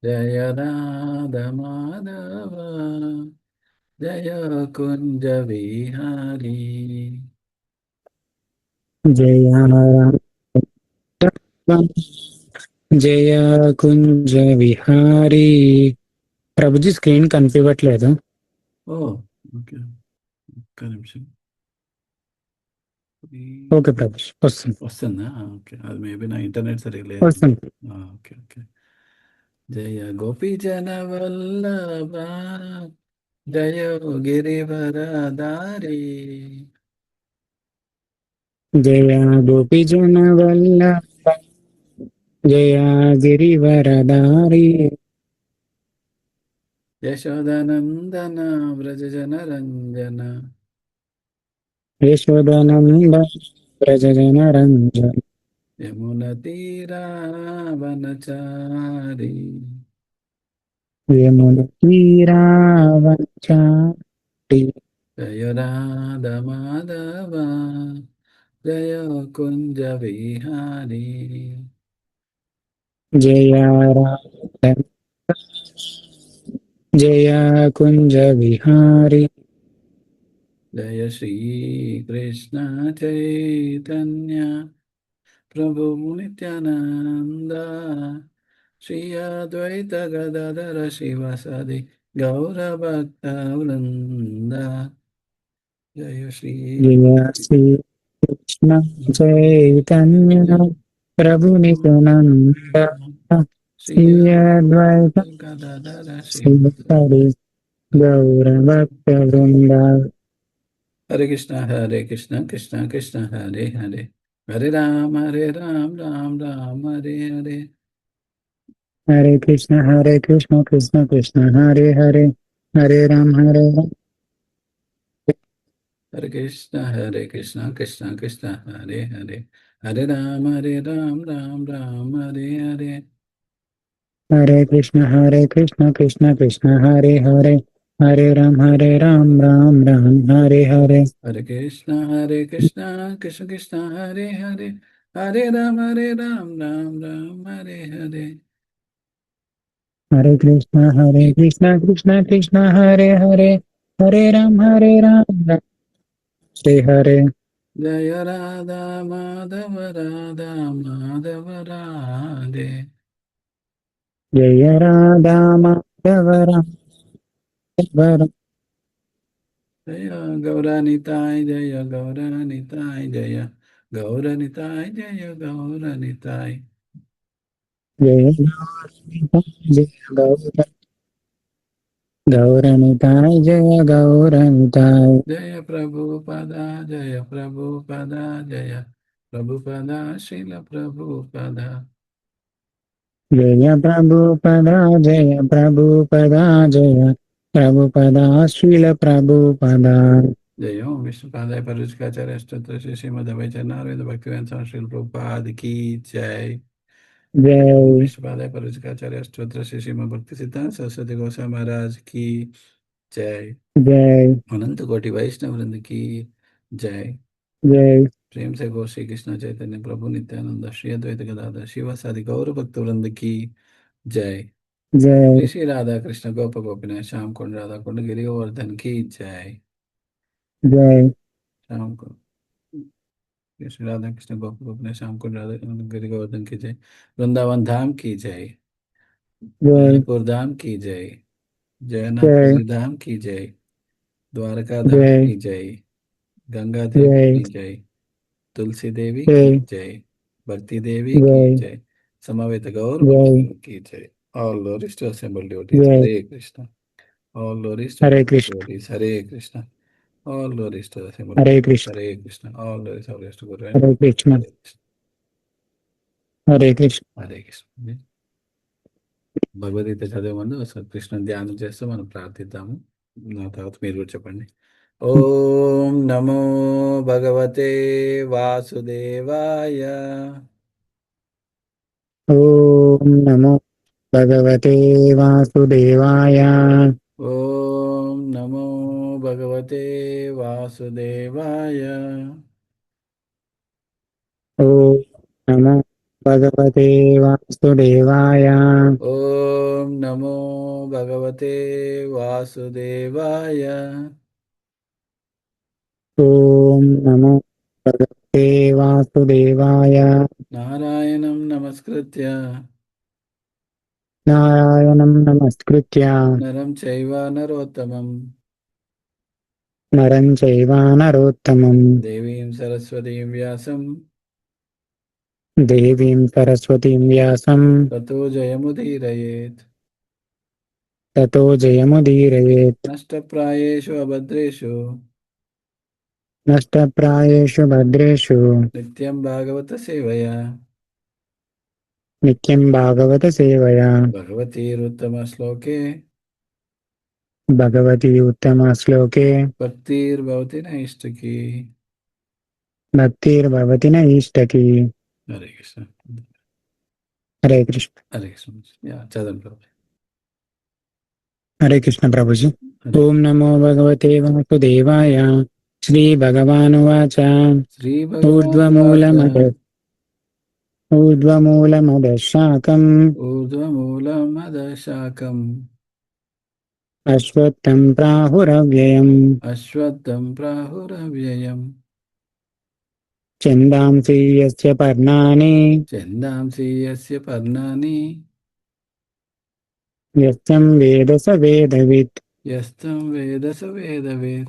జయ రాధ మాధవ జయ కుంజ విహారీ. జయ జయ కుంజ Vihari. Prabhuji screen కనిపించట్లేదు. ఓ okay, ఒక్క నిమిషం. ఓకే ప్రభుజీ వస్తుంది. వస్తుందా? ఓకే, అది మేబీ నా ఇంటర్నెట్ సరిగ్గా లేదు. వస్తుంది. Okay okay. జయ గోపీ జన వల్లభ జయ గిరివరదారి జయ గోపిజన వల్లభ జయ గిరివరదారి. యశోదనందన వ్రజ జన రంజన యశోదనంద వ్రజ జన రంజన యమున తీరా వనచారి. యమున తీరావచారి. జయ రాధ మాధవ జయ కుంజ విహారీ. జయ రాధ జయ కుంజ విహారీ. జయ శ్రీ కృష్ణ చైతన్య ప్రభు నిత్యానంద శ్రీ అద్వైత గదాధర శివసది గౌరభక్త వృంద. జయ శ్రీ జయ శ్రీ కృష్ణ చైతన్య ప్రభు నిత్యానంద శ్రీ శ్రీ అద్వైత గదాధర శ్రీహరి గౌరభక్త వృంద. హరే కృష్ణ హరే కృష్ణ కృష్ణ కృష్ణ హరే హరే హరే రామ రామ రామ హరే హరే. హరే కృష్ణ కృష్ణ కృష్ణ హరే హరే హరే రామ హరే కృష్ణ కృష్ణ కృష్ణ హరే హరే హరే రామ రామ హరే హరే. హరే కృష్ణ కృష్ణ కృష్ణ హరే హరే హరే రామ రామ హరే హరే. హరే కృష్ణ కృష్ణ కృష్ణ హరే హరే హరే రామ రామ హరే హరే. హరే కృష్ణ కృష్ణ కృష్ణ హరే హరే హరే రామ శ్రీ హరే. జయ రాధా మాధవ రాధే. జయ రాధా మాధవ రామ. జయ గౌరానితాయ్ జయ గౌరానితాయ్ జయ గౌరనితాయ్ జయ గౌరనితాయ్. జయ జయ గౌరనితాయ్ జయ గౌరనితాయ్. జయ ప్రభుపద జయ ప్రభుపద జయ ప్రభుపద శిల ప్రభుపద. జయ ప్రభుపద జయ ప్రభుపద జయ ప్రభుపద శ్రీల ప్రభుపద. जय ओम विष्णुपादाय परिवृजकाचार्य अष्टोत्तर श्री श्रीमद् अभय चरणारविंद भक्तिवेदांत स्वामी श्रील प्रभुपाद की जय. जय ओम विष्णुपादाय परिवृजकाचार्य अष्टोत्तर श्री श्रीमद् भक्ति सिद्धांत सरस्वती गोस्वामी महाराज की जय. जय अनंत कोटि वैष्णव वृंद की जय. जय. प्रेम से गो श्री कृष्ण चैतन्य प्रभु नित्यानंद श्री अद्वैत गदाधर शिवासादि गौर भक्त वृंद की जय. जय श्री श्री राधा कृष्ण गोप गोपीनाथ श्याम कुंड राधा कुंड गिरि गोवर्धन की जय. जय श्याम को श्री राधा कृष्ण गोप गोपीनाथ श्याम कुंड राधा कुंड गिरि गोवर्धन की जय. वृंदावन धाम की जय. जय मायापुर धाम की जय. जगन्नाथ जय पुरी धाम की जय. द्वारका धाम जय की जय. गंगा देवी जय की जय. तुलसी देवी की जय जय. भक्ति देवी की जय जय. समवेत गौर जय भक्तों की जय. All glories to assembled devotees. जय. Hare Krishna. All glories to हरे assembled Krishna devotees. Hare Krishna. All glories to assembled हरे devotees. Krishna Hare Krishna. All glories to Guru. हरे कृष्ण Hare Krishna. हरे कृष्ण. హరే కృష్ణ. భగవద్గీత చదివే ముందు అసలు కృష్ణ ధ్యానం చేస్తూ మనం ప్రార్థిద్దాము. నా తర్వాత మీరు కూడా చెప్పండి. ఓం నమో భగవతే వాసుదేవాయ. ओम नमो भगवते वासुदेवाय. ఓం నమో భగవతే వాసుదేవాయ. ओम नमो भगवते वासुदेवाय। ॐ नमो भगवते वासुदेवाय। ॐ नमो भगवते वासुदेवाय। नारायणं नमस्कृत्य नारायणं नमस्कृत्य नरं चैव नरोत्तमं नरं चैव नरोत्तमं देवीं सरस्वतीं व्यासं देवीं सरस्वतीं व्यासं ततो जयमुदीरयेत्। ततो जयमुदीरयेत्। नष्टप्रायेषु अभद्रेषु नष्टप्रायेषु भद्रेषु नित्यं भागवतसेवया नित्यं भागवतसेवया भगवतीरुत्तमश्लोके भगवति उत्तमश्लोके भक्तिर्भवति नैष्टिकी। भक्तिर्भवति न इष्टकी। हरे कृष्ण। हरे कृष्ण। हरे कृष्ण। चरण प्रभु। हरे कृष्ण प्रभुजी। हरे ओम नमो भगवते वासुदेवाय। श्री भगवानुवाच श्रीभगवानुवाच ऊर्ध्वमूलमदशाकम् ऊर्ध्वमूलमदशाकम् अश्वत्थं प्राहुरव्ययम् अश्वत्थं प्राहुरव्ययम् छन्दांसि यस्य पर्णानि छन्दांसि यस्य पर्णानि यस्तं वेद स वेदवित्। यस्तं वेद स वेदवेत्।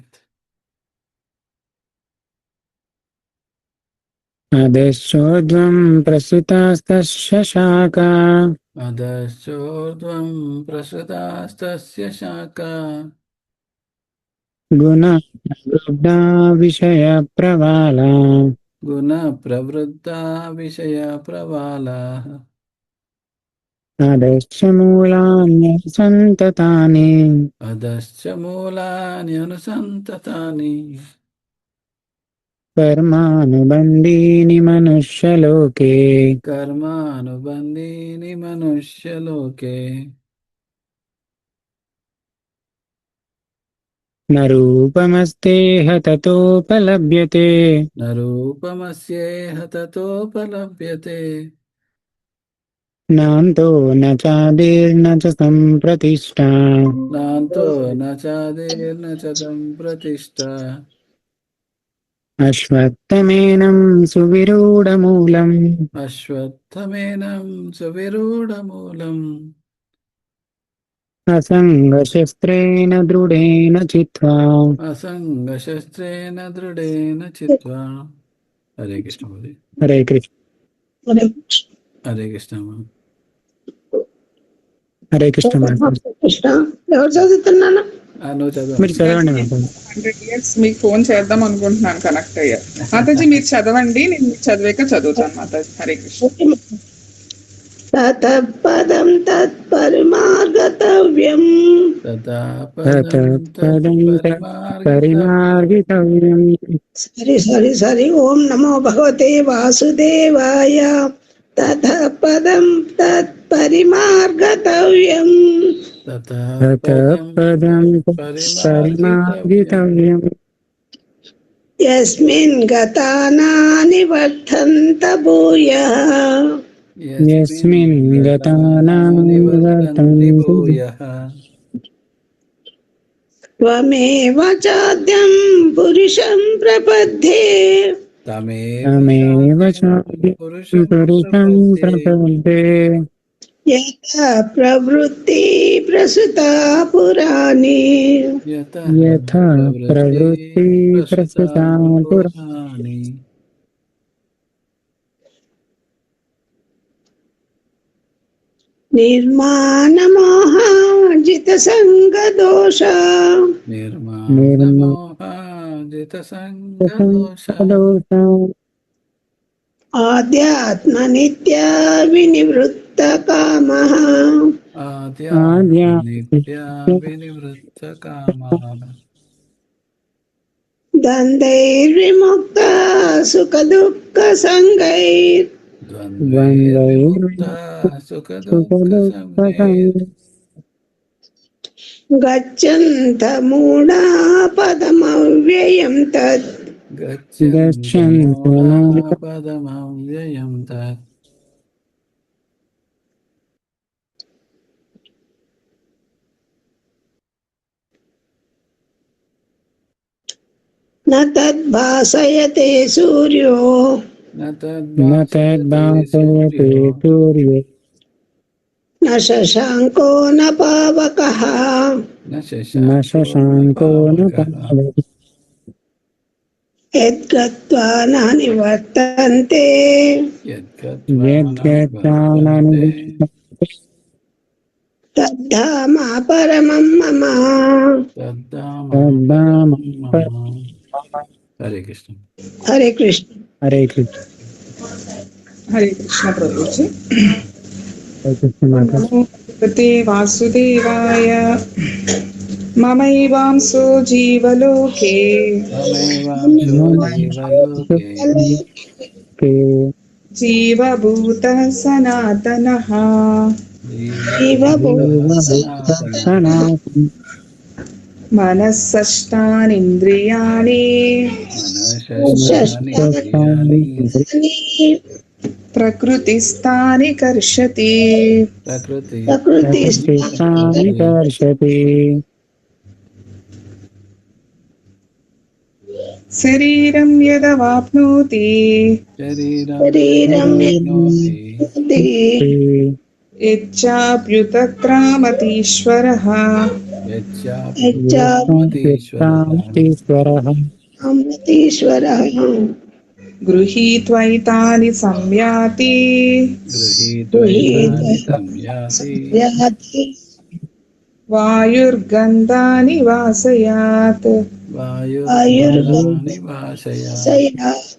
अधश्चोर्ध्वं प्रसृतास्तस्य शाखा अधश्चोर्ध्वं प्रसृतास्तस्य शाखा गुणप्रवृद्धा विषयप्रवाला गुणप्रवृद्धा विषयप्रवालाः अधश्च मूलान्यसन्ततानि अधश्च मूलान्यनुसन्ततानि कर्मानुबन्धीनि मनुष्यलोके। कर्मानुबन्धीनि मनुष्यलोके न रूपमस्तेह ततोपलभ्यते न रूपमस्येह ततोपलभ्यते नान्तो न चादिर्न च सम्प्रतिष्ठा नान्तो न चादिर्न च सम्प्रतिष्ठा अश्वत्थमेनं सुविरूढमूलम् अश्वत्थमेनं सुविरूढमूलम् असङ्गशस्त्रेण दृढेन चित्वा। असङ्गशस्त्रेण दृढेन चित्वा। हरे कृष्ण बोले। हरे कृष्ण। हरे कृष्ण। हरे कृष्ण माता। కృష్ణ ఎవరు చదువుతున్నాను నువ్వు చదువు. మీరు చదవండి మాతాజీ మాతా. 100 ఇయర్స్ మీకు ఫోన్ చేద్దాం అనుకుంటున్నాను కనెక్ట్ అయ్యారు. మాతాజీ మీరు చదవండి, నేను మీరు చదివాక చదువుతాను మాతాజీ. హరే కృష్ణ. తత్పదం తత్పరిమార్గతవ్యం తదా ततः పదం पदं తత్పరిమార్గితవ్యం. परिमार्गितव्यम्। సరి సరి సరి ఓం నమో భగవతే వాసుదేవాయ తథ పదం తత్పరిమార్గతవ్యం తదా ततः పదం पदं తత్పరిమార్గితవ్యం. परिमार्गितव्यम्। యస్మిన్ గతా నాని వర్ధంత భూయః यस्मिन् गता न నివర్తంతి निवर्तन्ति భూయః. త్వమేవ చాద్యం పురుషం ప్రపద్యే తమేవ तमेव చాద్యం चाद्यं పురుషం पुरुषं ప్రపద్యే. प्रपद्ये యథా ప్రవృత్తి ప్రసుతా పురాణి యతః यथा ప్రవృత్తి प्रवृत्ति ప్రస్తుతా प्रसृता पुरा పురాణి. నిర్మాణమోహాజిత సంగదోష నిర్మాణమోహాజిత సంగదోష. निर्माणसंसदोषा ఆధ్యాత్మ నిత్య వినివృత్త కామ ఆద్యాత్మ నిత్యా వినివృత్త కామాః. ద్వంద్వైర్విముక్త సుఖ దుఃఖ సంగైర్ ద్వంద్వైర్విముక్త సుఖ దుఃఖ సంగైర్. గచ్చంత మూఢా పదమవ్యయం తత్ గచ్చంత गच्छन्तु మూఢా मूढा పదమవ్యయం తత్. न तद्भासयते सूर्यो न न तद्भासयते तद्भासयते सूर्यो सूर्यो न शशाङ्को न पावकः न न शशाङ्को न शशाङ्को न पावकः पावकः यद्गत्वा न निवर्तन्ते यद्गत्वा न यद्गत्वा न निवर्तन्ते निवर्तन्ते तद्धाम परमं मम। तद्धाम तद्धाम परमं मम। हरे कृष्ण। हरे कृष्ण। हरे कृष्ण। हरे कृष्ण प्रभुजी। हरे कृष्ण माता। नमो भगवते वासुदेवाय। ममैवांसो जीवलोके ममैवांशो जीवलोके के जीवभूतः सनातनः। जीवभूतः सनातनः सनातन मनःषष्ठानीन्द्रियाणि मनःषष्ठानीन्द्रियाणि प्रकृतिस्थानि कर्षति। प्रकृतिस्थानि प्रकृतिस्थानि कर्षति। शरीरं यदवाप्नोति शरीरं शरीरं यदवाप्नोति यच्चाप्युतक्रामतीश्वरः यच्चाप्युत्क्रामतीश्वरः अमृतीश्वरः गृहीत्वैतानि संयाति गृहीत्वैतानि संयाति वायुर्गन्धानि वासयात्। वायुर्गन्धानि वाशयात्।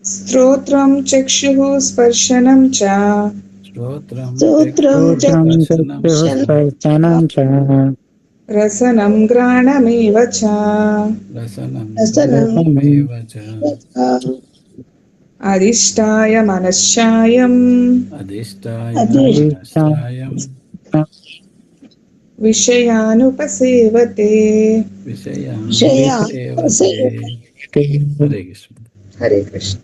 श्रोत्रं चक्षुः स्पर्शनं च श्रोत्रं श्रोत्रं चक्षुस्पर्शनं च रसनं घ्राणमेव च रसनं घ्राणमेव च अधिष्ठाय मनश्चायम् अधिष्ठाय मनश्चायं विषयानुपसेवते। विषयान् सेवते। हरे कृष्ण। हरे कृष्ण।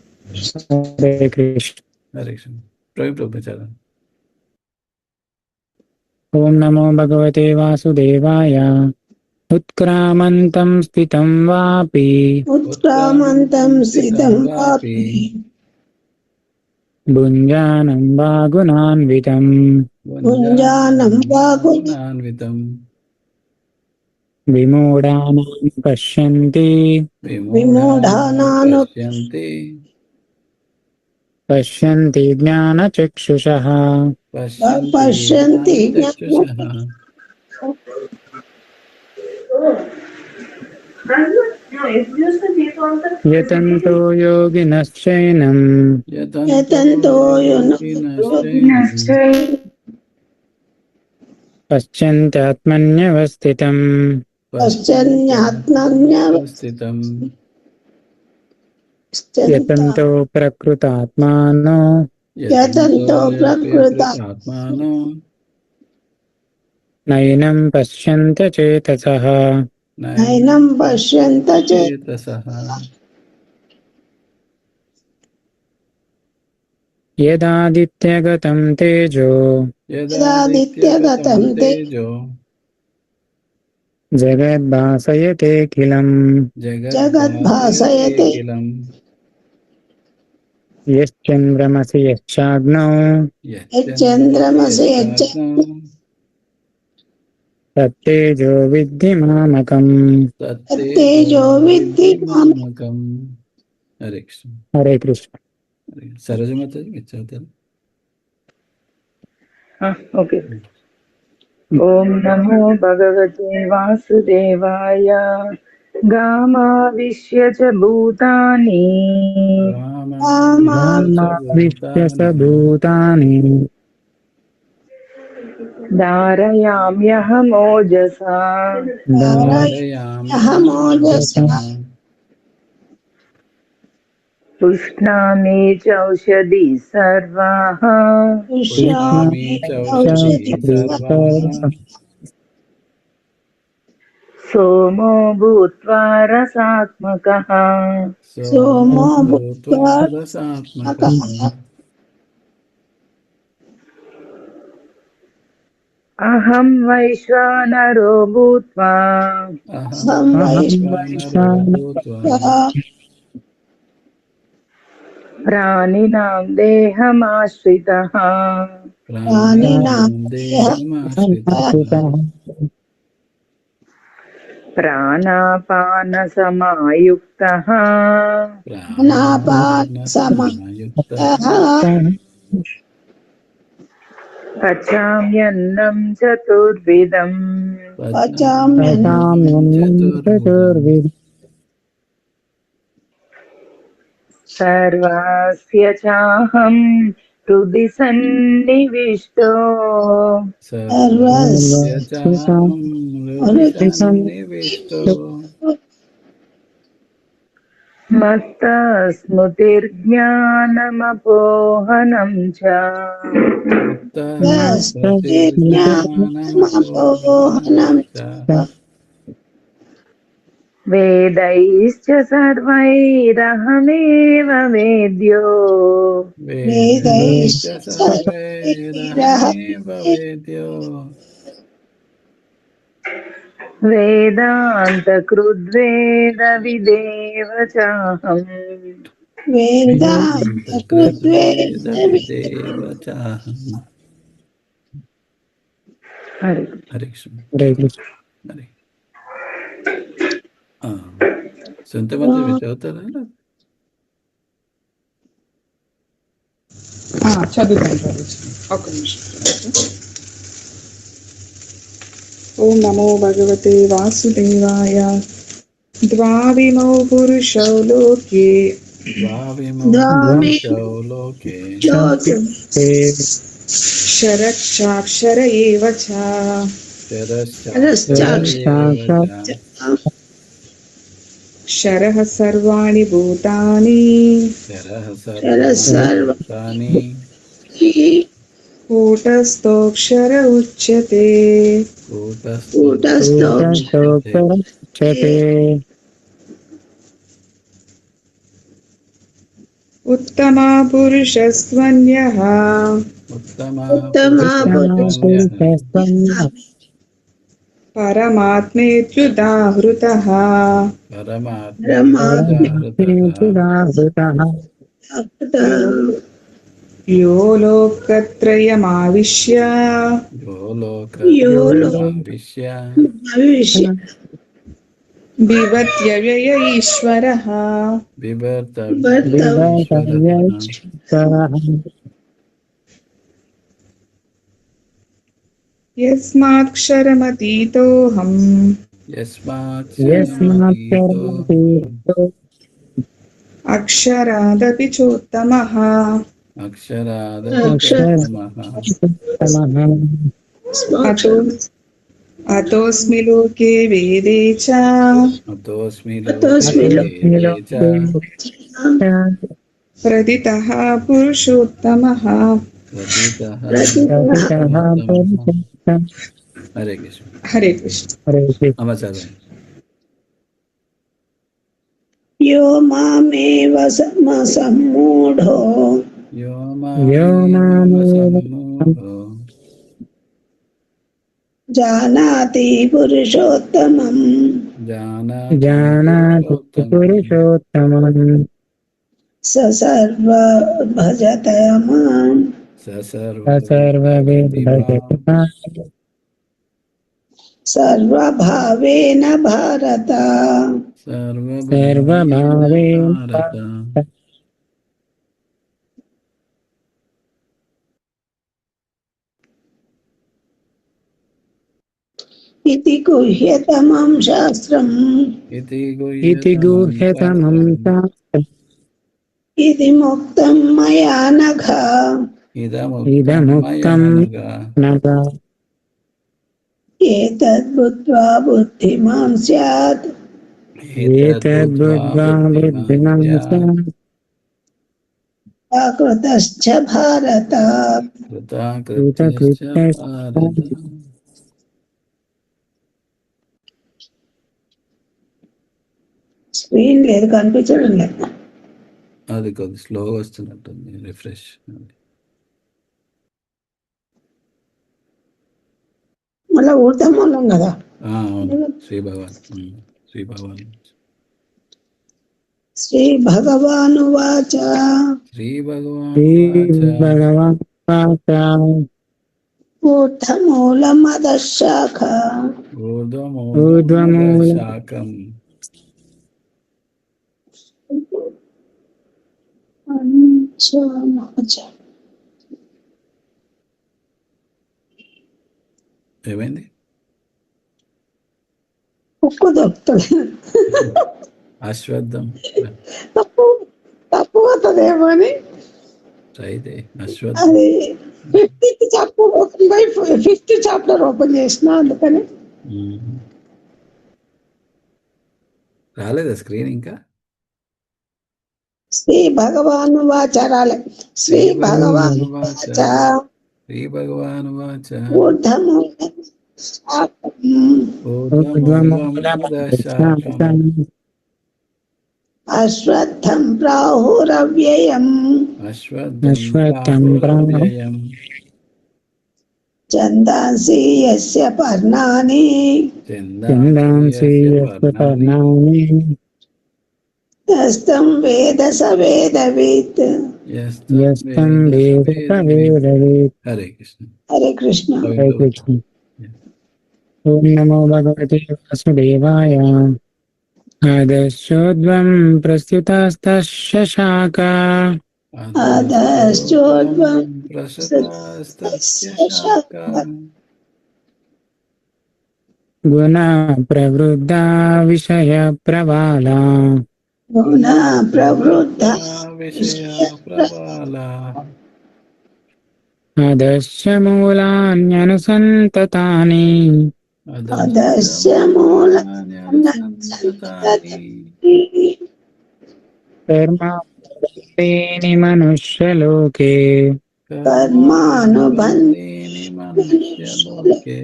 हरे कृष्ण। हरे कृष्ण। प्रभुचरण। ओम नमो भगवते वासुदेवाय। उत्क्रामन्तं स्थितं वापि उत्क्रामन्तं स्थितं वापि भुञ्जानं वा गुणान्वितं भुञ्जानं वा गुणान्वितं विमूढानां पश्यन्ति विमूढानानु पश्यन्ति ज्ञानचक्षुषः पश्यन्ति ज्ञानचक्षुषः यतन्तो योगिनश्चैनं यतन्तो योगिनश्चैनं पश्यन्त्यात्मन्यवस्थितम् पश्यन्त्यात्मन्यवस्थितम् यतन्तो प्रकृतात्मानो यतन्तो प्रकृतात्मानो नैनं पश्यन्त्यचेतसः नैनं पश्यन्त चेतसः। यदादित्यगतं तेजो यदादित्यगतं तेजो जगद्भासयतेऽखिलम् जगद्भासयतेऽखिलम् यश्चन्द्रमसि यश्चाग्नौ यच्चन्द्रमसि यच्चन्द्रमसि तत्तेजो विद्धि मामकम्। तत्तेजो विद्धि मामकम्। हरे कृष्ण। हरे कृष्ण। सरोज माता जी गच्छामि। ओके। ओम नमो भगवते वासुदेवाय। गामाविश्य च भूतानि गामाविश्य च भूतानि धारयाम्यहमोजसा धारयाम्यहमोजसा पुष्णामि चौषधी सर्वाः पुष्णामि चौषधीः सर्वाः सोमो भूत्वा रसात्मकः सोमो भूत्वा रसात्मकः అహం వైశ్వానరో భూత్వా అహం వైశ్వానరో భూత్వా ప్రాణినాం దేహమాశ్రితః ప్రాణినాం దేహమాశ్రితః ప్రాణాపానసమాయుక్తః ప్రాణాపానసమాయుక్తః పచామ్యన్నం చతుర్విధం పచామ్యన్నం చతుర్విధం సర్వస్య చాహం హృది సన్నివిష్టో సర్వస్య చాహం హృది సన్నివిష్టో మత్తస్మృతిర్జ్ఞానమపోహనం చ స్మృతిర్జ్ఞానమపోహనం చ వేదైశ్చ సర్వైరహమేవ వేద్యో వేదైశ్చ సర్వైరహమేవ వేద్యో వేదాంతకృద్వేద విదేవ చాహం వేదాంతకృద్వేద చాహం. హరి హరే కృష్ణ. హరే. సొంతమంది చదువుతారా? చదువుతాను. ఒక నిమిషం. ఓం నమో భగవతే వాసుదేవాయ. ద్వావిమౌ పురుషౌ లోకే శరశ్చాక్షర ఏవ చ. శరః సర్వాణి భూతాని కూటస్థోక్షర ఉచ్యతే. ఉత్తమా పురుషస్త్వన్యః పరమాత్మేత్యుదాహృతః. యో లోకత్రయమావిశ్య బిభర్త్యవ్యయ ఈశ్వరః. యస్మాక్షరమతీతోऽహం అక్షరాదపి చోత్తమః. అతోస్మి లోకే వేదే చ ప్రథితః పురుషోత్తమః. హరే కృష్ణ. హరే కృష్ణ. యో మామేవ సమ్మూఢో జానాతి పురుషోత్తమం స సర్వభజత మాం సర్వభావేన భారత. इति गुह्यतमं शास्त्रम् इति मुक्तं मया नघ. एतद्बुद्ध्वा बुद्धिमान् स्यात् कृतश्च भारत. స్క్రీన్ లేదు, కనిపించడం లేదు. అది కొద్ది స్లోగా వస్తున్నట్టుంది. రిఫ్రెష్. మళ్ళా ఊర్ధమూలం కదా. అవును, శ్రీ భగవాన్. శ్రీ భగవాన్. శ్రీ భగవానువాచ శ్రీ శ్రీ భగవానువాచ భగవాన్ ఊర్ధమూలమదశాఖ ఊర్ధ్వమూలమదశాకం ఏమైంది? ఉక్కు దొరుకుతుంది. అశ్వత్థం తప్పు అవుతుందేమో అని అయితే అశ్వత్థం. అది 50th chapter open by 5th chapter open చేసిన, అందుకని రాలేదా స్క్రీన్ ఇంకా? శ్రీ భగవాను వాచరాలే. శ్రీ భగవాను వాచ శ్రీ భగవానువాచ ఊర్ధ్వమూలమదశాకం అశ్వత్థం ప్రాహురవ్యయం అశ్వత్థం ప్రాహురవ్యయం ఛందాంసి యస్య పర్ణాని ఛందాంసి యస్య పర్ణాని యస్తం వేద స వేదవిత్. యస్తం వేద స వేదవిత్. హరే కృష్ణ. హరే కృష్ణ. హరే కృష్ణ. ఓం నమో భగవతే వాసుదేవాయ. అదశోద్వం ప్రస్తుతస్తస్య శాఖా అదశ్చోద్వం ప్రసతస్తస్య శాఖా గుణ ప్రవృద్ధా విషయ ప్రవాలా గుణ ప్రవృద్ధ విషయ ప్రబాల అదస్య మూలాన్యనుసంతతాని అదస్య కర్మానుబంధేని మనుష్యలోకే కర్మానుబంధేని మనుష్యలోకే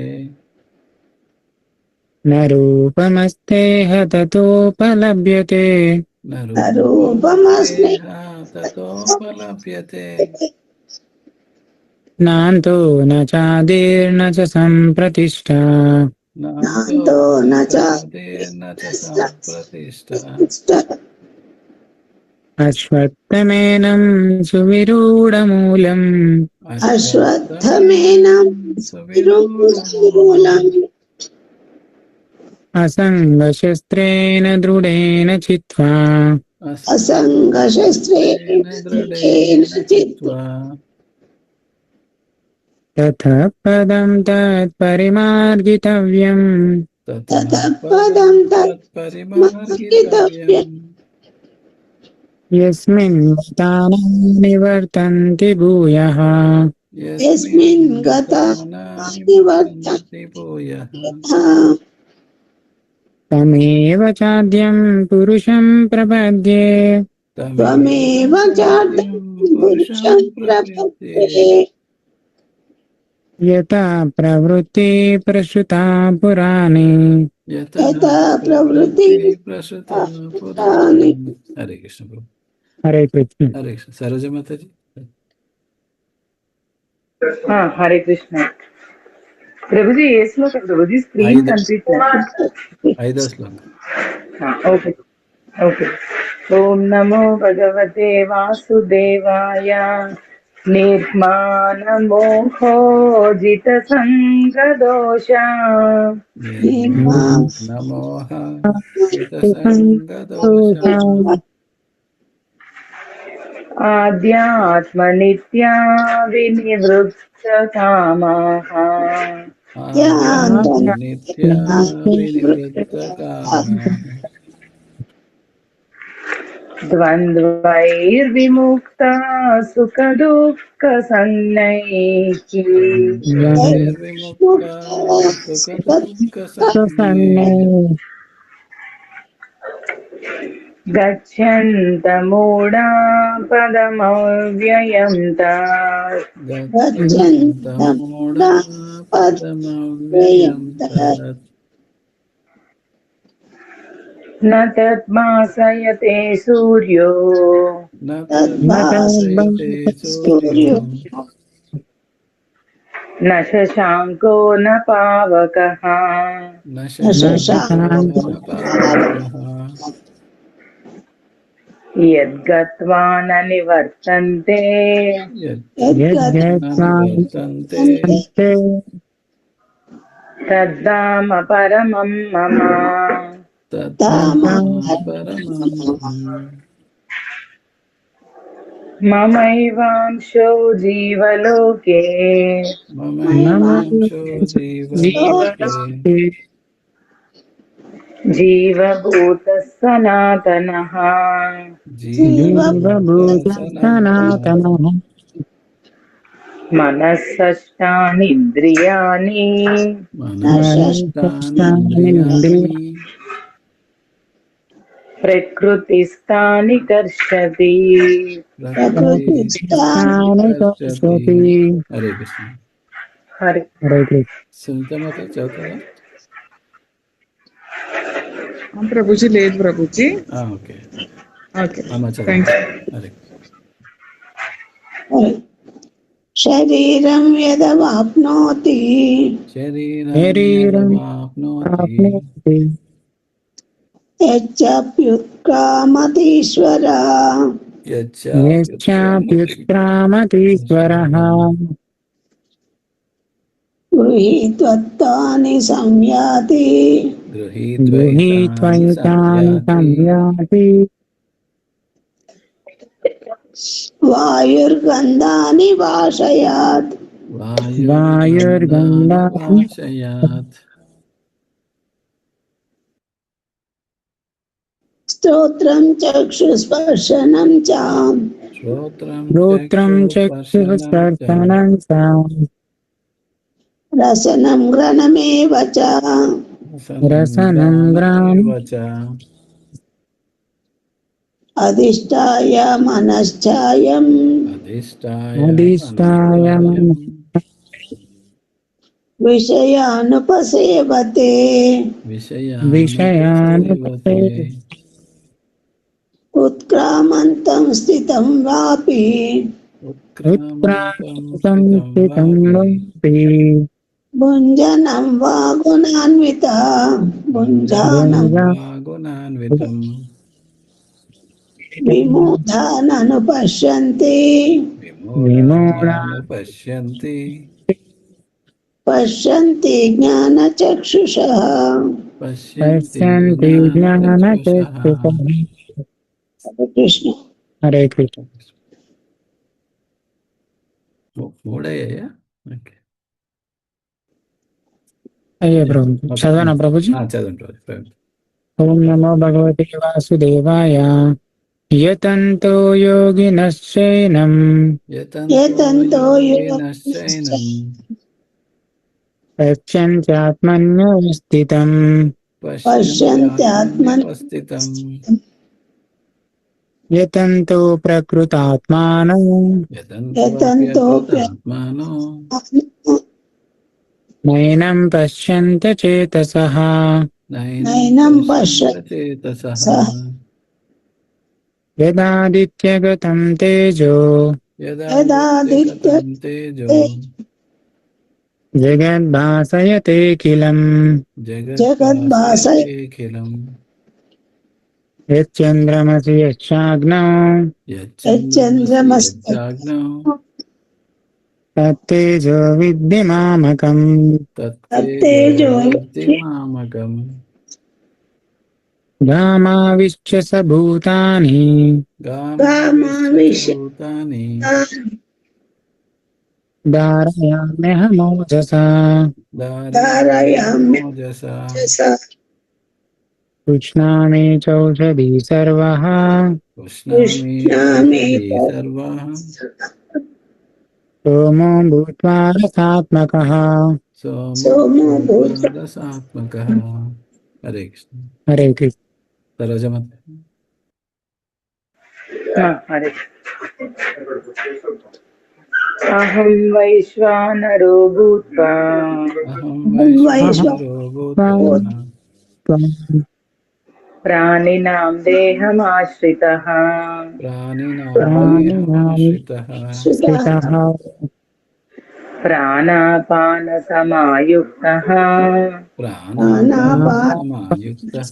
న రూపమస్తేహ తతోపలభ్యతే రూపమస్మేహ తతోపలభ్యతే నాంతో న చాదిర్న చ సంప్రతిష్ఠా నాంతో న సంప్రతిష్ఠ అశ్వత్థమేనం సువిరూఢమూలం అశ్వత్థమేనం సువిరూఢమూలం అసంగశస్త్రేణ దృఢేన చిత్వా అసంగశస్త్రేణ దృఢేన చిత్వా తతః పదం తత్పరిమార్గితవ్యం తతః పదం తత్పరిమార్గితవ్యం యస్మిన్ గతానా నివర్తంతి భూయః యస్మిన్ గతానా నివర్తంతి భూయః తమేవ చాద్యం పురుషం ప్రపద్యే త్వమేవ చాద్యం పురుషం ప్రపద్యే యథా ప్రవృత్తి ప్రసృతా పురాణే యథా ప్రవృత్తి ప్రసృతా పురాణే. హరే కృష్ణ ప్రభు. హరే కృష్ణ. హరే కృష్ణ. సరోజ మాతాజీ. హరే కృష్ణ. ప్రభుజీ ఏ శ్లోకం ప్రభుజీ? స్క్రీన్ కనిపించలేదు. 5వ శ్లోకం. Okay okay. ఓం నమో భగవతే వాసుదేవాయ. నిర్మాణమోహోజిత సంగదోష నమోః సంగదోష ఆధ్యాత్మ నిత్యా వినివృత్త కామాః నిత్యా వినివృత్త కామాః ద్వంద్వైర్విముక్త సుఖ దుఃఖ సన్నైః గచ్చంత మూఢా పదమవ్యయం తాత్ న తద్భాసయతే సూర్యో न शशाङ्को न पावकः न न शशाङ्को शशाङ्को न पावकः यद्गत्वा न निवर्तन्ते यद्गत्वा न निवर्तन्ते तद्धाम परमं मम तद्धाम परमं मम। ममैवांशो जीवलोके ममैवांशो जीवलोके जीवभूतः सनातनः जीवभूतः सनातनः मनःषष्ठानीन्द्रियाणि मनःषष्ठानीन्द्रियाणि प्रकृतिस्थानि कर्षति प्रकृतिस्थानि कर्षति। हरे कृष्ण। हरे सुनीता माता चौथा ప్రభుజీ లేదు ప్రభుజీ. ఓకే ఓకే అమ్మ థ్యాంక్ చదువు. యూ. హరే शरीरं यदवाप्नोति शरीरं यदवाप्नोति यच्चाप्युत्क्रामतीश्वर यच्चाप्युत्क्रामतीश्वरः गृहीत्वत्तानि संयाति गृहीत्वैतानि संयाति वायुर्गन्धानि वाशयात् वायुर्गन्धानि वाशयात् स्तोत्रं चक्षुस्पर्शनं च श्रोत्रं चक्षुस्पर्शनं च रसनं घ्राणमेव च रसनं घ्राणमेव च अधिष्ठाय मनश्चायम् अधिष्ठाय विषयानुपसेवते विषयानुपसेवते उत्क्रामन्तं स्थितं वापि उत्क्रामन्तं स्थितं वापि भुञ्जनं वा गुणान्विता भुञ्जानं गुणान्वितं विमूढाननुपश्यन्ति विमूढानुपश्यन्ति पश्यन्ति ज्ञानचक्षुषः पश्यन्ति ज्ञानचक्षुषः। हरे कृष्ण. हरे कृष्ण. మూడయ్యా ఓకే అయ్యే ప్రభు చదవనా ప్రభుజీ? చదవండి. ఓం నమో భగవతే వాసుదేవాయ. యతంతో యోగినశ్చైనం यतन्तो పశ్యంత్యాత్మన్యవస్థితం పశ్యంత్యాత్మన్యవస్థితం యతంతో ప్రకృతాత్మానం నైనం పశ్యంత చేతసః नैनं पश्यन्तः యదాదిత్యగతం తేజో యదాదిత్యగతం తేజో జగద్భాసయతేఖిలం जगद्भासयतेऽखिलम् యచ్చంద్రమసి యచ్చాగ్నౌ यच्चन्द्रमस्याग्नौ తత్తేజో విద్యమామకం तत्तेजो విద్యమామకం గామావిశ్చ స భూతాని गामाविश्य భూతాని ధారయామ్యహమోజసా धारयाम्य మోజసా కృష్ణామి చౌషధీ సర్వః కృష్ణామి సర్వః సోమో భూత్వా రసాత్మకః सोमो भूत्वा రసాత్మకః. హరే కృష్ణ. హరే కృష్ణ. సరోజమత हरे अहं वैश्वानरो भूत्वा అహం వైశ్వానరో భూత్వా प्राणिनां देहमाश्रितः ప్రాణినామాశ్రితః స్థితః प्राणापानसमायुक्तः प्राणापानसमायुक्तः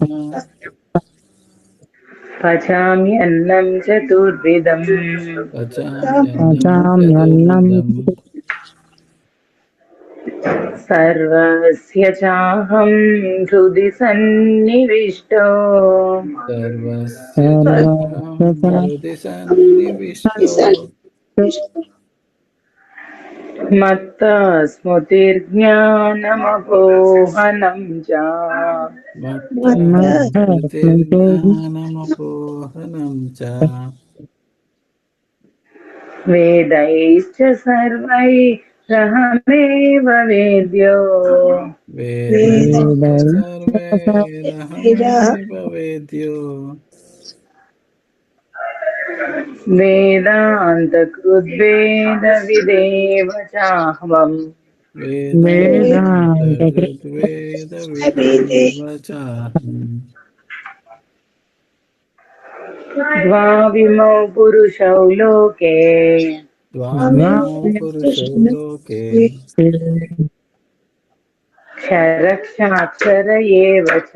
पचाम्यन्नं चतुर्विधम् पचाम्यन्नं पचाम्यन्नं चतुर्विधम् सर्वस्य चाहं हृदि सन्निविष्टो सर्वस्य चाहं सर्वस्य हृदि सन्निविष्टो मत्तः स्मृतिर्ज्ञानमपोहनं च मत्तस्मृतिर्ज्ञानमपोहनं च वेदैश्च सर्वैरहमेव वेद्यो वेदैश्च सर्वैरहमेव वेद्यो वेदान्तकृद्वेदविदेव चाहम् वेदान्तकृद्वेदविदेव चाहम् द्वाविमौ पुरुषौ लोके द्वाविमौ पुरुषौ लोके क्षरक्षाक्षर एव च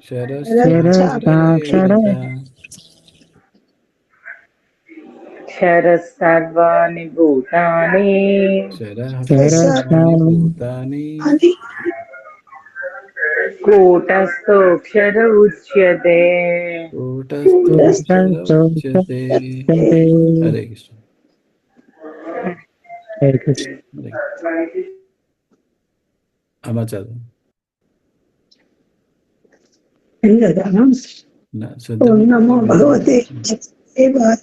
क्षरश्चाक्षर एव च क्षरः सर्वाणि भूतानि क्षरः सर्वाणि भूतानि कूटस्थोऽक्षर उच्यते कूटस्थोऽक्षर उच्यते हरे कृष्ण हरे कृष्ण अम्मा चलो ओम नमो भगवते वासुदेवाय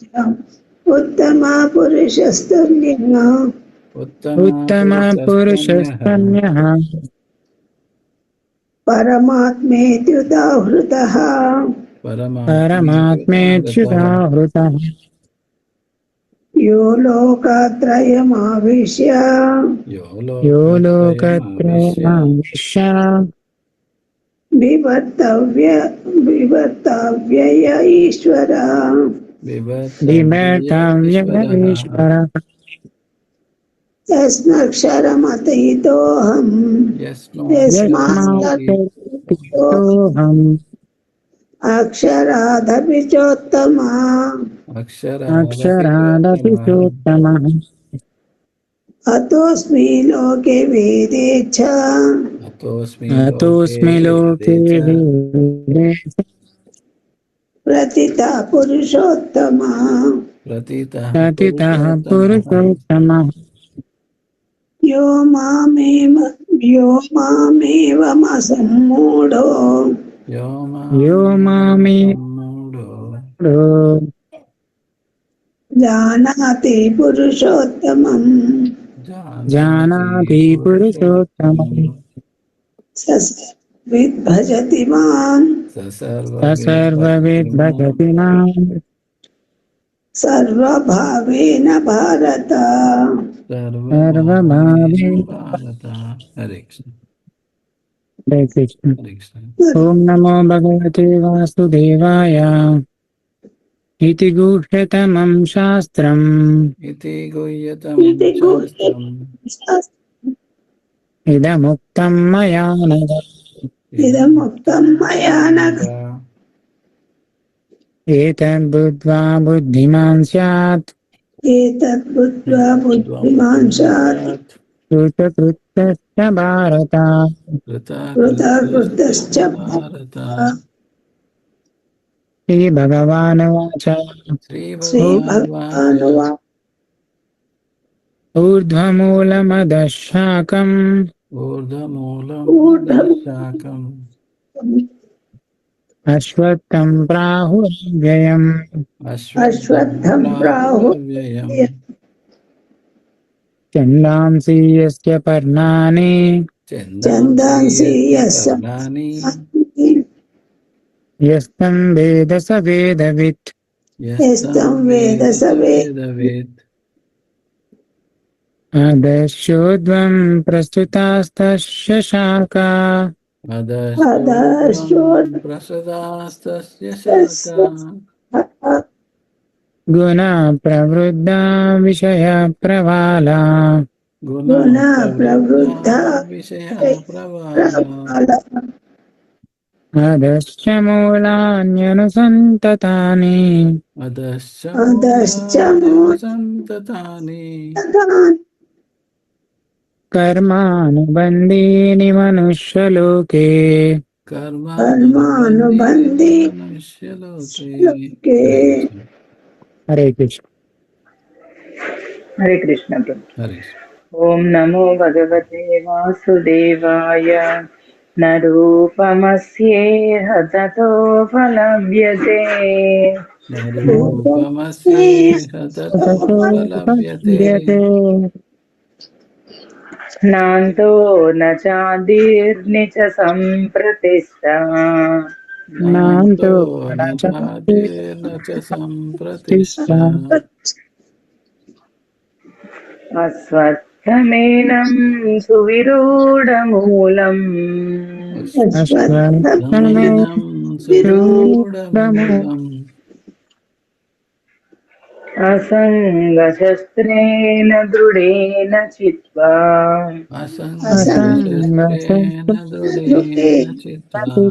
उत्तमा पुरुषस्तुल्यः उत्तम पुरुषस्तन्यः परमात्मेत्युदाहृतः परमात्मेत्युदाहृतः यो लोकत्रयमाविश्य यो लोकत्रयमाविश्य विवर्तव्य ईश्वरः विवर्तव्य ईश्वरः यस्मक्षरमतीतोऽहम् यस्मात्तोऽहम् अक्षरादपि चोत्तमः अक्षरादपि चोत्तमः अतोऽस्मि लोके वेदे च अतोऽस्मि लोके वेदे प्रतितः पुरुषोत्तमः प्रतितः पुरुषोत्तमः यो मामेवमसम्मूढो यो मामेवमूढो जानाति पुरुषोत्तमम् जानाति पुरुषोत्तमम् स विद्भजति माम् सर्वविद् भजति माम् सर्वभावेन भारत सर्वभावेन भारत हरे कृष्ण हरे कृष्ण हरे कृष्ण ओम नमो भगवते वासुदेवाय इति गुह्यतमं शास्त्रम् इति गुह्यतमं शास्त्रम् इदमुक्तं मया नघ इदमुक्तं मया नघ एतद्बुद्ध्वा बुद्धिमान् स्यात् एतद्बुद्ध्वा बुद्धिमान् स्यात् कृतकृत्यश्च भारत कृतकृतश्च भारत श्रीभगवानुवाच श्रीभगवानुवाच ऊर्ध्वमूलमदः शाकम् ऊर्ध्वमूलमधःशाकम् अश्वत्थं प्राहुरव्ययम् अश्वत्थं प्राहुरव्ययम् छन्दांसि यस्य पर्णानि छन्दांसि यस्य पर्णानि यस्तं वेद स वेदवित् यस्तं वेद स वेदवित् अदस्योद्वं प्रस्तुतास्तस्य शाखा अदश्चोद्वं प्रसदास्तस्य शाखा गुणा प्रवृद्धा विषया प्रवाला गुण गुण प्रवृद्धा प्रवृद्धा विषया प्रवाला प्रबला अधश्च मूलान्यनुसन्ततानि अधश्च अधश्च मूलान्यनुसन्ततानि मूढतान् कर्मानुबन्धीनि मनुष्यलोके कर्मानुबन्धीनि कर्मानुबन्धे मनुष्यलोके लोके हरे कृष्ण हरे कृष्ण हरे कृष्ण प्रभु। हरे कृष्ण ॐ नमो भगवते वासुदेवाय न रूपमस्येह ततोपलभ्यते न रूपमस्येह ततोपलभ्यते नान्तो न चादिर्नि च सम्प्रतिष्ठा नान्तो नान्तो न चादिर्न च सम्प्रतिष्ठा अस्वत्थमेनं सुविरूढमूलम् अश्वत्थमे अश्वत्थमेनं सुरूढमूलम् असङ्गशस्त्रेण दृढेन चित्वा असङ्गशस्त्रेण दृढेन चित्वा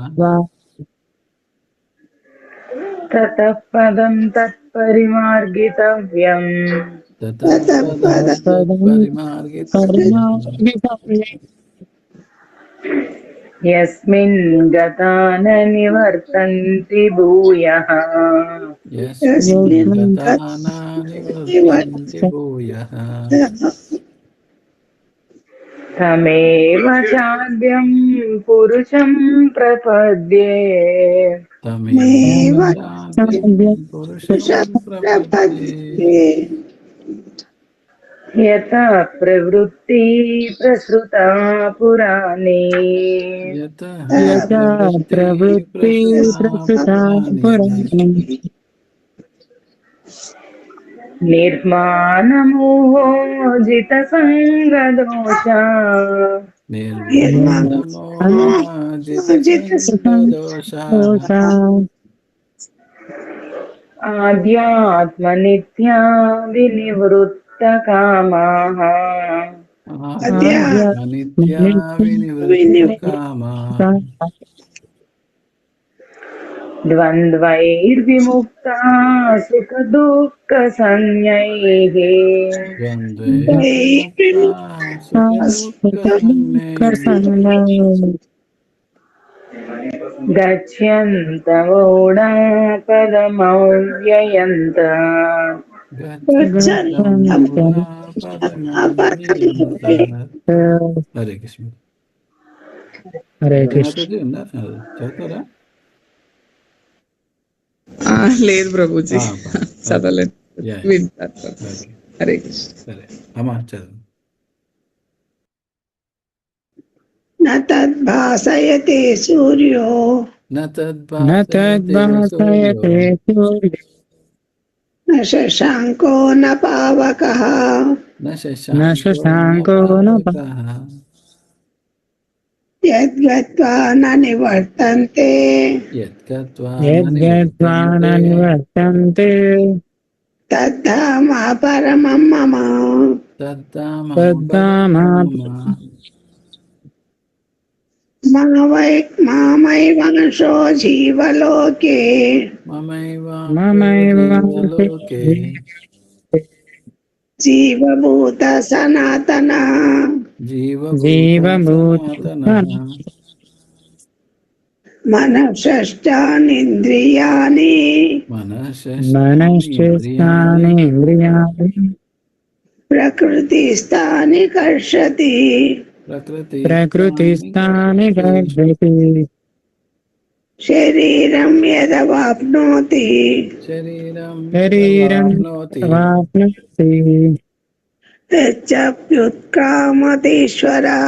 ततः पदं तत्परिमार्गितव्यम् ततः पदं तत्परिमार्गितव्यम् यस्मिन् गता न निवर्तन्ति भूयः यस्मिन् गता न निवर्तन्ति भूयः तमेव चाद्यं पुरुषं प्रपद्ये तमेव चाद्यं पुरुषं प्रपद्ये यतः प्रवृत्ति प्रसृता पुराणे यतः यथा प्रवृत्ति प्रसृता प्रसृता पुराणे पुराणे निर्माणमोहोजितसङ्गदोषा निर्माणमोहाजितसङ्गदोषा आध्यात्मनित्या विनिवृत्तकामाः आध्यात्मनित्या विनिवृत्तकामाः द्वन्द्वैर्विमुक्ता सुखदुःखसंज्ञैः द्वन्द्वैर्विमुक्ता सुखदुःखसंज्ञैः गच्छन्तमूढा पदमव्ययन्त गच्छन्तं मूढा पदमव्ययन्तः हरे कृष्ण हरे कृष्ण మాతాజీ ఉన్నారు చదువుతారా లేదు ప్రభుజీ చదవలేదు యా వింటారు. ఓకే హరే కృష్ణ. సరే అమ్మా చదువు न तद्भासयते सूर्यो न न तद्भासयते सूर्यो तद्भासयते सूर्यो न शशाङ्को न पावकः न न शशाङ्को न शशाङ्को न पावकः यद्गत्वा न निवर्तन्ते यद्गत्वा न यद्गत्वा न निवर्तन्ते निवर्तन्ते तद्धाम परमं मम तद्धाम तद्धाम परमं मम मामैवांशो जीवलोके ममैवांशो जीवलोके जीवभूत सनातनः जीवभूतसनातनः मनःषष्ठानीन्द्रियाणि मनश्चेष्टानीन्द्रियाणि मनश्चेष्टानीन्द्रियाणि प्रकृतिस्थानि कर्षति प्रकृतिस्थानि कर्षति शरीरं यदवाप्नोति शरीरं शरीरं यदवाप्नोति वाप्नोति यच्चाप्युत्क्रामतीश्वरः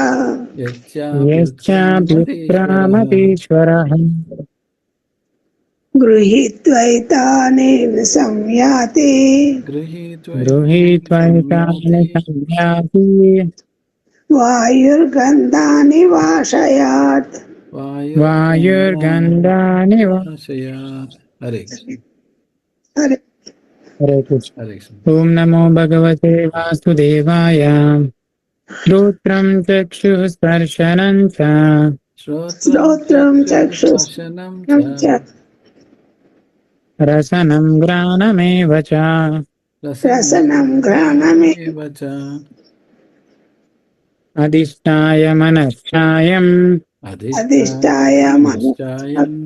यच्चाप्युत्क्रामतीश्वरः यश्चाप्युत्क्रामतीश्वरः गृहीत्वैतानि संयाति गृहीत्वैतानि संयाति वायुर्गन्धानि वाशयात् वायुर्गन्धानि वाशयात् हरे कृष्ण हरे हरे कृष्ण हरे कृष्ण ॐ नमो भगवते वासुदेवाय श्रोत्रं चक्षुः स्पर्शनं च श्रोत्रं चक्षुस्पर्शनं चक्षुः च रसनं घ्राणमेव च रसनं घ्राणमेव च अधिष्ठाय मनश्चायम् अधिष्ठाय मनश्चायम्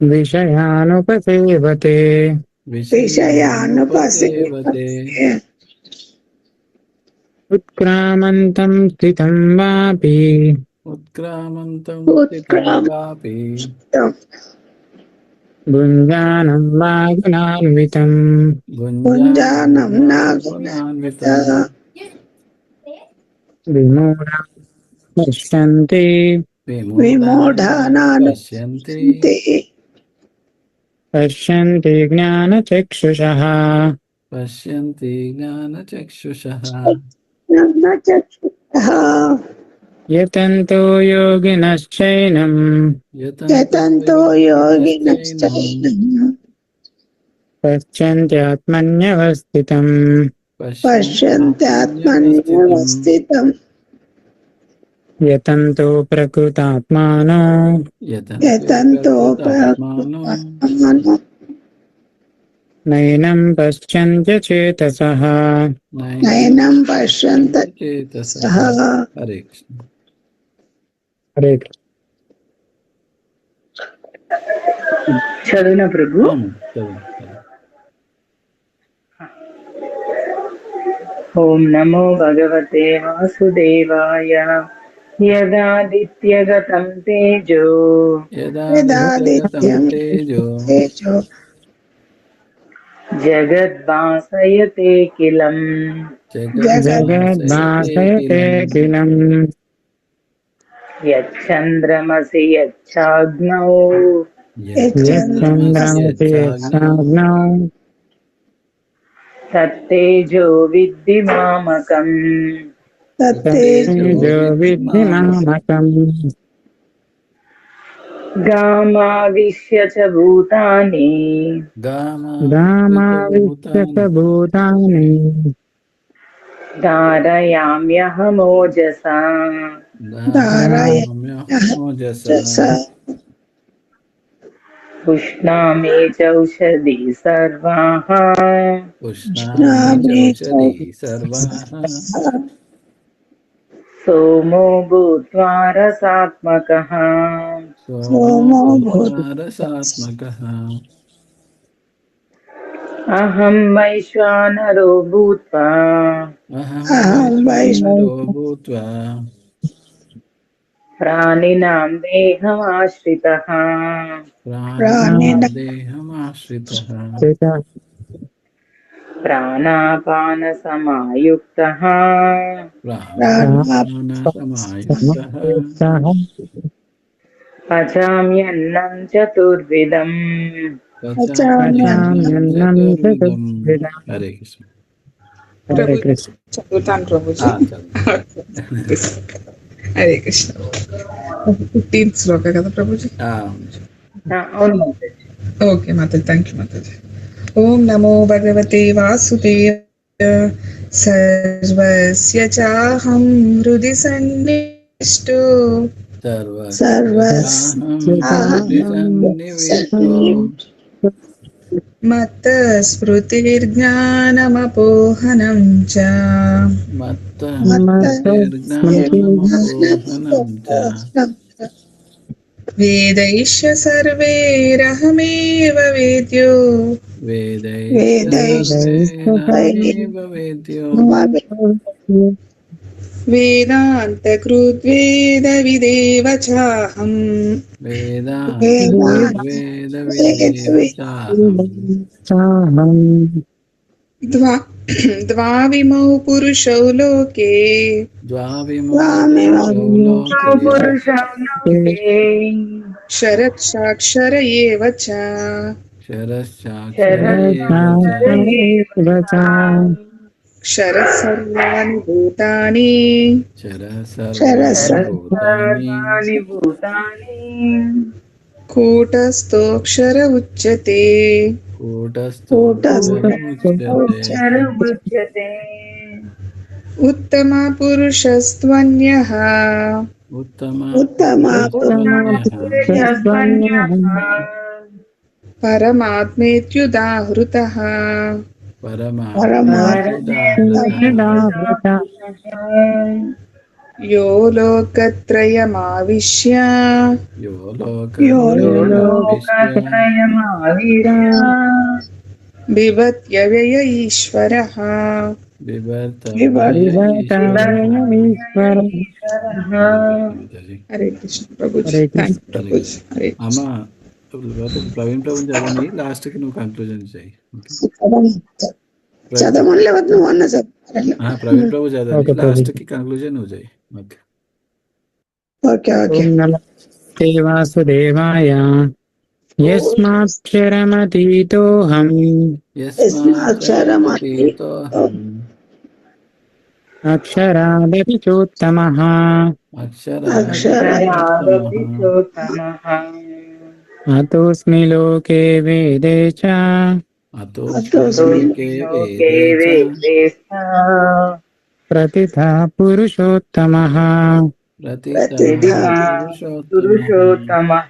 विषयानुपसेवते विषयानुपसेवते उत्क्रामन्तं स्थितं वापि उत्क्रामन्तं उत्क्रामन्तं वापि भुञ्जानं वा गुणान्वितम् भुञ्जानं न गुणान्वितम् विमूढाः पश्यन्ति विमूढानान् पश्यन्ति पश्यन्ति ज्ञानचक्षुषः पश्यन्ति ज्ञानचक्षुषः चक्षुषः यतन्तो योगिनश्चैनं यतन्तो योगिनश्चैनं पश्यन्त्यात्मन्यवस्थितम् पश्यन्त्यात्मन्यवस्थितम् यतन्तो प्रकृतात्मानो यतन्तो प्रकृतात्मानो नैनं पश्यन्त्यचेतसः नयनं पश्यन्त चेतसः हरे कृष्ण हरे कृष्ण। చదువున ప్రభు. ఓం నమో భగవతే వాసుదేవాయ. యదాదిత్యగతం తేజో యదాదిత్యం తేజో తేజో జగద్భాసయతేఖిలం जगद्भासयते किलम् యచ్చంద్రమసి యచ్చాగ్నౌ यच्चन्द्रमसि यच्चाग्नौ తత్తేజో విద్ధి మామకం. तत्तेजो विद्धि मामकम् గామావిశ్య చ భూతాని गामाविश्य च भूतानि ధారయామ్యహమోజసా. धारयाम्यहमोजसा ఉష్ణామి చౌషధి సర్వాః उष्णामि चौषधी सर्वाः సోమో భూత్వా రసాత్మకః. सोमो भूत्वा रसात्मकः అహం వైశ్వానరో భూత్వా अहं वैश्वानरो भूत्वा ప్రాణినాం దేహమాశ్రితః. प्राणिनां देहमाश्रितः ప్రాణాపాన సమాయుక్తః प्राणापानसमायुक्तः పచామ్యన్నం చతుర్విధం. पचाम्यन्नं चतुर्विधम् हरे कृष्ण हरे कृष्ण చదువుతాను ప్రభుజీ. चलो హరే కృష్ణ. 15th శ్లోక కదా ప్రభుజీ. అవును మాతాజీ. ఓకే మాతాజీ, థ్యాంక్ యూ మాతాజీ. ఓం నమో భగవతే వాసుదేవాయ. సర్వస్య చాహం హృది సన్నివిష్టో మత్త స్మృతిర్జ్ఞానమపోహనం చ. వేదైశ్చ సర్వైరహమేవ వేద్యో వేదాంతకృద్వేద విదేవ చాహం. ద్వావిమౌ పురుషౌ లోకే శరత్సాక్షర ఏవ చ. క్షరः సర్వాణి భూతాని సర్వాణి భూతాని కూటస్థోక్షర ఉచ్యతే. అక్షర ఉచ్యతే. ఉత్తమ పురుషస్త్వన్యః ఉత్తమ ఉత్తమ పురుషస్త్వన్యః పరమాత్మేత్యుదాహృతః పరమాత్మేత్యుదాహృతః యో లోకత్రయమావిశ్య యో యో లోకత్రయమావిశ్య బిభత్యవ్యయ ఈశ్వరః. ఈశ్వర. హరే కృష్ణ ప్రభుజీ. హరే కృష్ణ. Thank you Prabhuji. హరే కృష్ణ. అమ్మ ప్రవీణ్ ప్రభు చదవండి, లాస్ట్ కి నువ్వు కంక్లూజన్ చేయి. చదవలే నువ్వు అన్న చదువు. ప్రవీణ్ ప్రభు చదవండి, Okay, లాస్ట్ కి కంక్లూజన్ నువ్వు చేయి. ఓకే. Okay okay. ఓం నమస్తే వాసుదేవాయ యస్మాక్షరమతీతోహం యస్మాక్షరమతీతోహం అక్షరాదపి చోత్తమః అక్షరాదపి చోత్తమః అతోస్మి లోకే వేదే చ అతోస్మి లోకే వేదే చ ప్రతిథా పురుషోత్తమః ప్రతిథా పురుషోత్తమః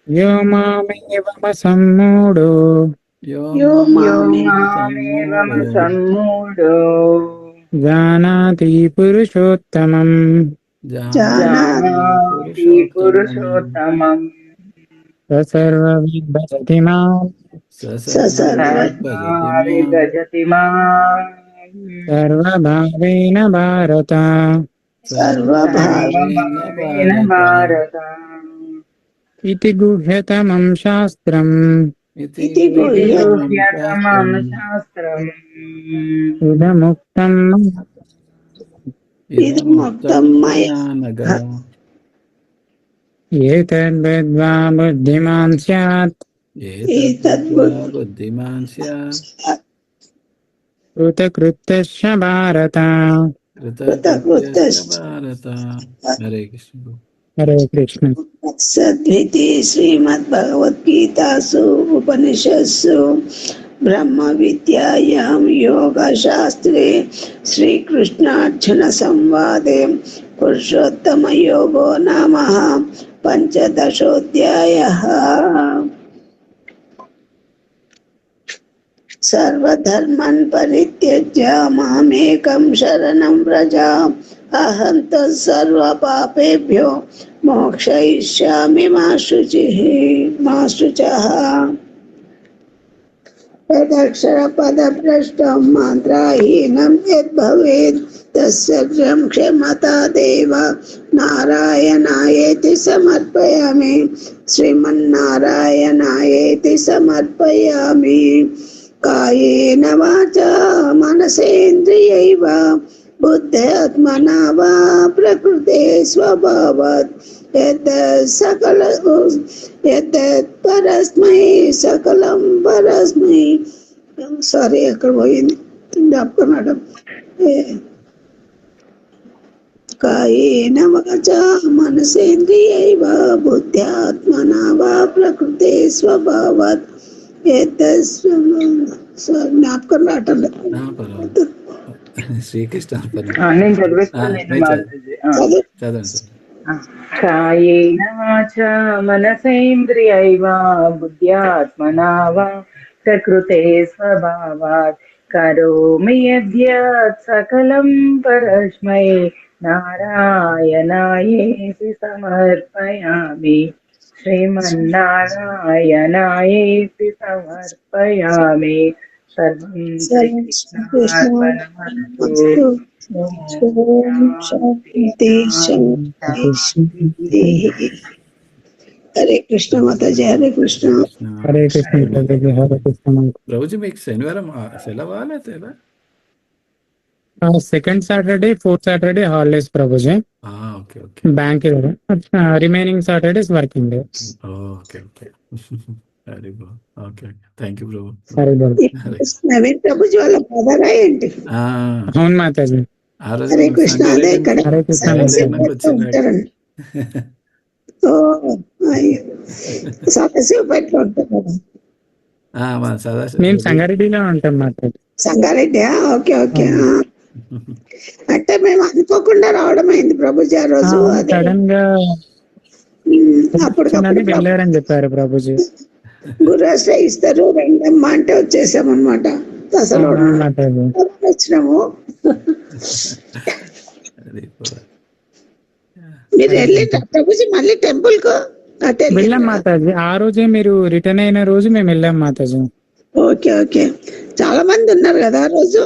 యో మామేవమసమ్మూఢో యో మామేవమ సమ్మూఢో జానాతి పురుషోత్తమం జానాతి పురుషోత్తమం సర్వవిద్ భజతి మాం విభజతి మాం సర్వభావేన భారత సర్వభావేన భారత ఇతి గుహ్యతమం శాస్త్రం ఇది గుహ్యతమం శాస్త్రం ఇదముక్తం ఇది ముక్తం మయా ఏతద్విద్వా బుద్ధిమాన్ స్యాత్ బుద్ధిమాన్ స్యాత్ కృతకృత్యశ్చ భారత. కృతకృత్యశ్చ భారత. హరే కృష్ణ. హరే కృష్ణ. సద్వితి శ్రీమద్భగవద్గీతాసు ఉపనిషత్సు బ్రహ్మ విద్యాయాం యోగశాస్త్రే శ్రీకృష్ణార్జున సంవాదే పురుషోత్తమ యోగో నామ పంచదశోధ్యాయః. సర్వధర్మాన్ పరిత్యజ్య మామేకం శరణం వ్రజ అహం తత్సర్వపాపేభ్యో మోక్షయిష్యామి మా శుచః. యదక్షర పదభ్రష్టం మంత్రహీనం యద్భవేత్ తస్సర్వం క్షమతాదేవ నారాయణాయేతి సమర్పయామి. శ్రీమన్నారాయణాయేతి సమర్పయామి. కాయేన వాచా మనసేంద్రియైవ బుద్ధ్యాత్మనా వా ప్రకృతే స్వభావాత్ యత్ పరస్మై సకలం పరస్మై. సారీ అక్కడ పోయింది జ్ఞాపకం. కాయేన వాచా మనసేంద్రియైవ బుద్ధ్యాత్మనా వా ప్రకృతే స్వభావాత్ జ్ఞాపకం రావటంలో. శ్రీకృష్ణ. నేను చదివేస్తాను చదవండి. కాయేన వాచా మనసేంద్రియైవా బుద్ధ్యాత్మనా వా ప్రకృతే స్వభావాత్ కరోమి యద్యత్ సకలం పరస్మై నారాయణాయేతి సమర్పయామి. శ్రీమన్నారాయణాయేతి సమర్పయామి. సర్వం శ్రీకృష్ణార్పణమస్తు. శాంతి శాంతి. హరే కృష్ణ మాతాజీ. హరే కృష్ణ. హరే కృష్ణ. హరే కృష్ణ. ప్రభుజీ మీకు శనివారం సెలవా లేదా? Second Saturday, fourth Saturday holidays ప్రభుజీ. Okay okay. Bank remaining Saturdays working day. Okay okay. Very good. Okay. Thank you ప్రభు. హరే బాబు. నవీన్ ప్రభుజీ వాళ్ళ పదరా ఏంటి? అవును మాతాజీ. హరే కృష్ణ. అదే ఇక్కడ హరే కృష్ణ. ఉంటారండి. సదాశివపేటలో ఉంటారు కదా. మేము సంగారెడ్డిలో ఉంటాం మాతాజీ. సంగారెడ్డి. Okay okay. అంటే మేము అనుకోకుండా రావడం అయింది ప్రభుజీ ఆ రోజు. అది సడన్ గా అప్పటికప్పుడు వెళ్ళారని చెప్పారు ప్రభుజీ. గురువాస్త్ర ఇస్తారు రెండమ్మా అంటే వచ్చేసాం అనమాట. అసలు వచ్చినాము. మీరు వెళ్ళిండ్రా ప్రభుజీ మళ్ళీ టెంపుల్ కు? వెళ్ళాం మాతాజీ. ఆ రోజే మీరు రిటర్న్ అయిన రోజు మేము వెళ్ళాం మాతాజీ. Okay okay. చాలా మంది ఉన్నారు కదా ఆ రోజు.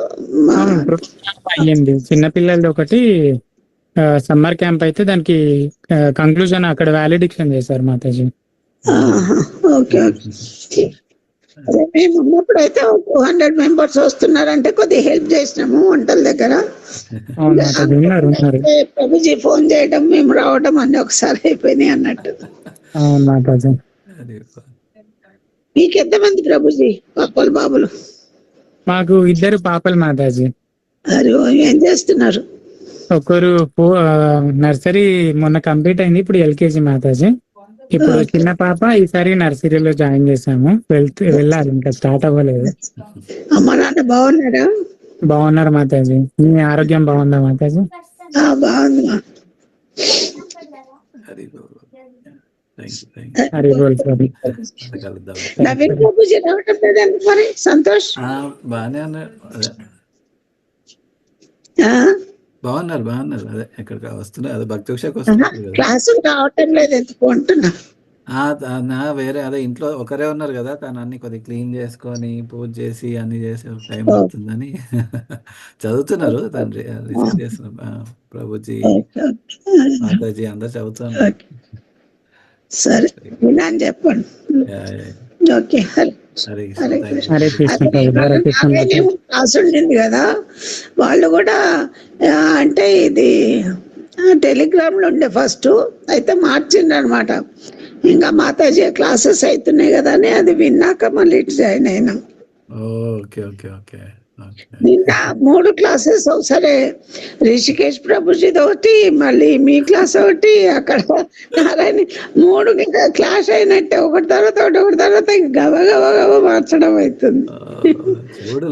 అయ్యింది చిన్నపిల్లలది ఒకటి సమ్మర్ క్యాంప్ అయితే దానికి కంక్లూజన్ అక్కడ వ్యాలిడిక్షన్ చేశారు మాతాజీ. Okay okay. అదే మేము ఉన్నప్పుడు అయితే 200 మెంబర్స్ వస్తున్నారంటే కొద్దిగా హెల్ప్ చేసినాము వంటల దగ్గర. ప్రభుజీ ఫోన్ చేయడం మేము రావడం అన్ని ఒకసారి అయిపోయినాయి అన్నట్టు. అవును మాతాజీ. మీకు ఎంతమంది ప్రభుజీ పాపలు బాబులు? మాకు 2 పాపలు మాతాజీ. అరే ఏం చేస్తున్నారు? ఒకరు నర్సరీ మొన్న కంప్లీట్ అయింది, ఇప్పుడు ఎల్కేజీ మాతాజీ. ఇప్పుడు చిన్న పాప ఈసారి నర్సరీలో జాయిన్ చేసాము. వెళ్ళాలి, ఇంకా స్టార్ట్ అవ్వలేదు. అమ్మ నాన్న బాగున్నారా? బాగున్నారు మాతాజీ. మీ ఆరోగ్యం బాగుందా మాతాజీ? బాగుంది. నవీన్ ప్రభుజీ రావటం లేదండి మరి? సంతోష్ బాగానే ఉన్నారు. బాగున్నారు బాగున్నారు. అదే ఎక్కడికి వస్తున్నారు, అదే భక్తి వస్తున్నారు. క్లాసు రావటం లేదు ఎందుకు అంటున్నా. వేరే అదే ఇంట్లో ఒకరే ఉన్నారు కదా, తను అన్ని కొద్దిగా క్లీన్ చేసుకొని పూజ చేసి అన్ని చేసే టైం అవుతుందని చదువుతున్నారు. తండ్రి రిసీవ్ చేస్తున్నారు. ప్రభుజీ మాతాజీ అందరు చదువుతున్నారు. సరే వినాను చెప్పండి. ఓకే. క్లాస్ ఉండింది కదా, వాళ్ళు కూడా అంటే ఇది టెలిగ్రామ్ లో ఉండే ఫస్ట్ అయితే మార్చిండ్రు అనమాట. ఇంకా మాతాజీ క్లాసెస్ అవుతున్నాయి కదా అని అది విన్నాక మళ్ళీ ఇటు జాయిన్ అయినాం. నిన్న 3 క్లాసెస్ ఒకసారి రిషికేష్ ప్రభుజీ ఒకటి, మళ్ళీ మీ క్లాస్ ఒకటి, అక్కడ నారాయణ 3 క్లాస్ అయినట్టే ఒకటి తర్వాత ఇంకా గవ గవ గవ మార్చడం అవుతుంది.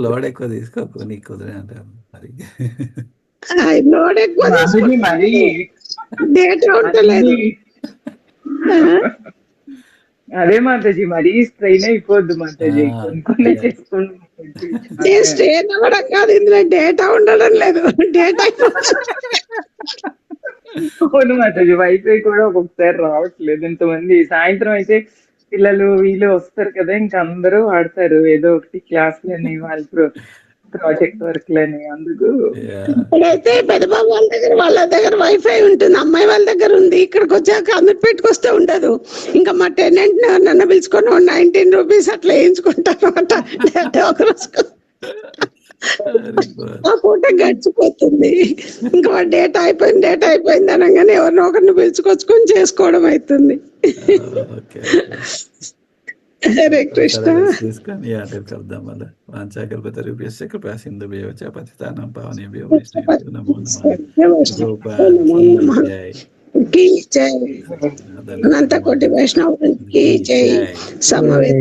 లోడ్ ఎక్కువ తీసుకో నీకు లోడ్ ఎక్కువ డేటా ఉండలేదు. అదే మాతాజీ మరీ స్ట్రెయిన్ అయిపోద్దు మాతాజీ. స్ట్రెయిన్ అవ్వడం కాదు, ఇందులో డేటా ఉండడం లేదు. డేటా అవును మాతాజీ, వైఫై కూడా ఒక్కొక్కసారి రావట్లేదు. ఎంతమంది సాయంత్రం అయితే పిల్లలు వీళ్ళు వస్తారు కదా, ఇంకా అందరూ వాడతారు ఏదో ఒకటి క్లాసులని, వాళ్ళ ప్రాజెక్ట్ వర్క్ లని. అందుకు ఇప్పుడైతే పెద్దబాబు వాళ్ళ దగ్గర వైఫై ఉంటుంది, అమ్మాయి వాళ్ళ దగ్గర ఉంది. ఇక్కడికి వచ్చాక అందరు పెట్టుకొస్తే ఉండదు. ఇంకా మా టెనెంట్ నన్ను పిలుచుకొని 19 రూపీస్ అట్లా వేయించుకుంటాను అంట ఒక రోజు. ఆ పూట గడిచిపోతుంది. ఇంకా డేటా అయిపోయింది అనగానే ఎవరినో ఒకరిని పిలుచుకొచ్చుకొని చేసుకోవడం అవుతుంది. హరే కృష్ణ. తీసుకొని కలుద్దాం. మళ్ళీ వాంఛాకల్పత రూపేశ్చ కృపా సింధుభ్యో పతితానాం పావనేభ్యో నమో నమః. की जय, अनंत कोटि वैष्णव की जय, समवेत